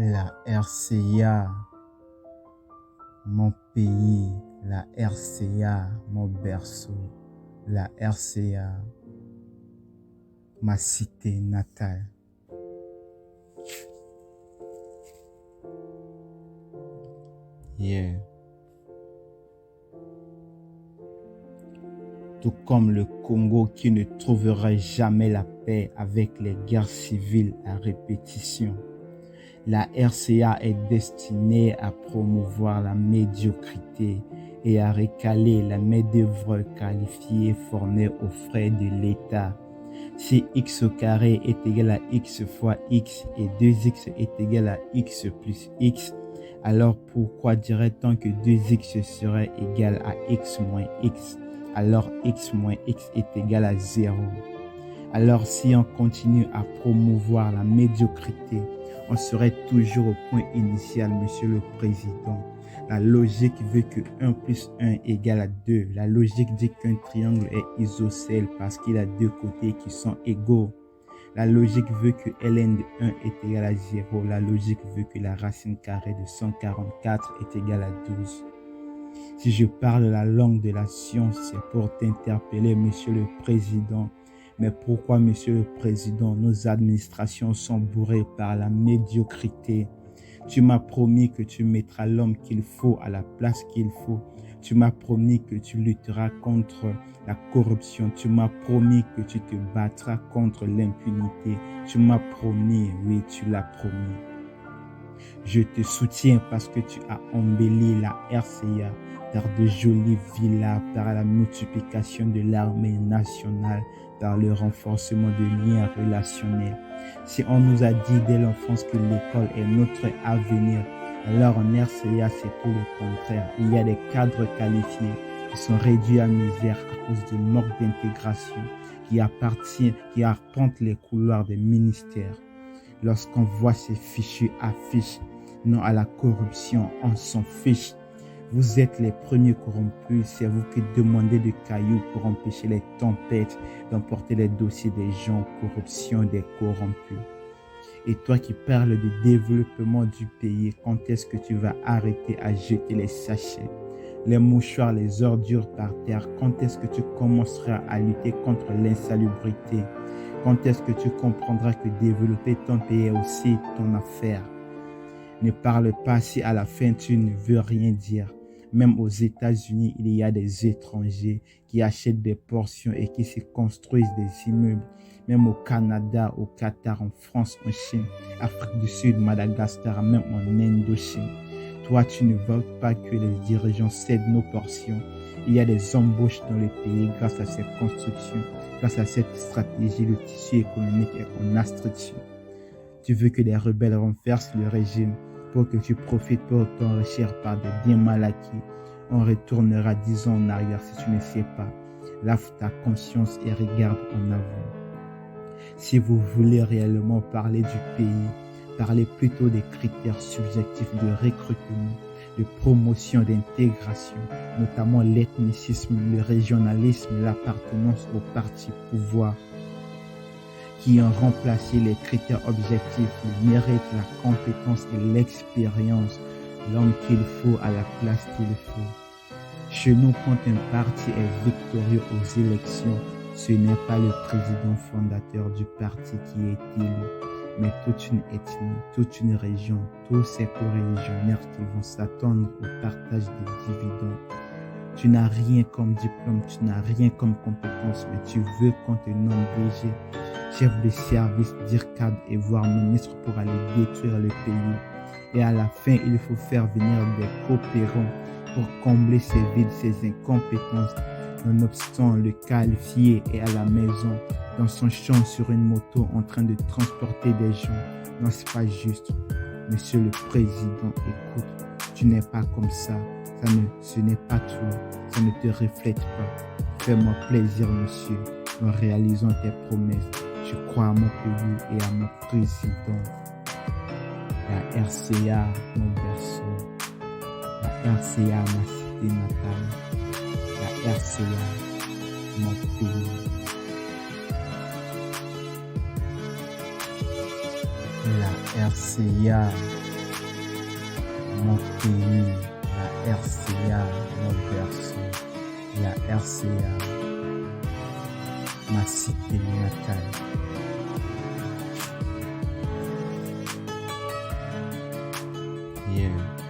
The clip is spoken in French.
La RCA, mon pays, la RCA, mon berceau, la RCA, ma cité natale. Yeah. Tout comme le Congo qui ne trouvera jamais la paix avec les guerres civiles à répétition. La RCA est destinée à promouvoir la médiocrité et à recaler la main-d'œuvre qualifiée formée aux frais de l'État. Si x au carré est égal à x fois x et 2x est égal à x plus x, alors pourquoi dirait-on que 2x serait égal à x moins x? Alors x moins x est égal à 0. Alors si on continue à promouvoir la médiocrité, on serait toujours au point initial, Monsieur le Président. La logique veut que 1 plus 1 égale à 2. La logique dit qu'un triangle est isocèle parce qu'il a deux côtés qui sont égaux. La logique veut que ln de 1 est égal à 0. La logique veut que la racine carrée de 144 est égale à 12. Si je parle la langue de la science, c'est pour t'interpeller, Monsieur le Président. Mais pourquoi, Monsieur le Président, nos administrations sont bourrées par la médiocrité? Tu m'as promis que tu mettras l'homme qu'il faut à la place qu'il faut. Tu m'as promis que tu lutteras contre la corruption. Tu m'as promis que tu te battras contre l'impunité. Tu m'as promis, oui, tu l'as promis. Je te soutiens parce que tu as embelli la RCA par de jolies villas, par la multiplication de l'armée nationale, par le renforcement de liens relationnels. Si on nous a dit dès l'enfance que l'école est notre avenir, alors en RCA c'est tout le contraire. Il y a des cadres qualifiés qui sont réduits à misère à cause du manque d'intégration, qui arpentent les couloirs des ministères. Lorsqu'on voit ces fichus affiches non à la corruption, on s'en fiche. Vous êtes les premiers corrompus, c'est vous qui demandez des cailloux pour empêcher les tempêtes d'emporter les dossiers des gens, corruption des corrompus. Et toi qui parles du développement du pays, quand est-ce que tu vas arrêter à jeter les sachets, les mouchoirs, les ordures par terre? Quand est-ce que tu commenceras à lutter contre l'insalubrité? Quand est-ce que tu comprendras que développer ton pays est aussi ton affaire? Ne parle pas si à la fin tu ne veux rien dire. Même aux États-Unis, il y a des étrangers qui achètent des portions et qui se construisent des immeubles. Même au Canada, au Qatar, en France, en Chine, Afrique du Sud, Madagascar, même en Indochine. Toi, tu ne veux pas que les dirigeants cèdent nos portions. Il y a des embauches dans le pays grâce à cette construction, grâce à cette stratégie, le tissu économique est en instruction. Tu veux que les rebelles renversent le régime pour que tu profites pour t'enrichir par des biens mal acquis. On retournera 10 ans en arrière si tu ne sais pas. Lave ta conscience et regarde en avant. Si vous voulez réellement parler du pays, parlez plutôt des critères subjectifs de recrutement, de promotion, d'intégration, notamment l'ethnicisme, le régionalisme, l'appartenance au parti pouvoir, qui ont remplacé les critères objectifs, le mérite, la compétence et l'expérience, l'homme qu'il faut à la place qu'il faut. Chez nous, quand un parti est victorieux aux élections, ce n'est pas le président fondateur du parti qui est élu, mais toute une ethnie, toute une région, tous ces co-religionnaires qui vont s'attendre au partage des dividendes. Tu n'as rien comme diplôme, tu n'as rien comme compétence, mais tu veux qu'on te nomme DG, chef de service, DIRCAD et voire ministre pour aller détruire le pays. Et à la fin, il faut faire venir des coopérants pour combler ces vides, ces incompétences. Nonobstant le qualifié est à la maison, dans son champ sur une moto en train de transporter des gens. Non, c'est pas juste. Monsieur le Président, écoute, tu n'es pas comme ça. Ce n'est pas toi. Ça ne te reflète pas. Fais-moi plaisir, monsieur, en réalisant tes promesses. Je crois à mon pays et à mon président. La RCA, mon berceau. La RCA, ma cité natale. La RCA, mon pays. La RCA, mon pays, la RCA, mon berceau, la RCA, ma cité natale. Yeah.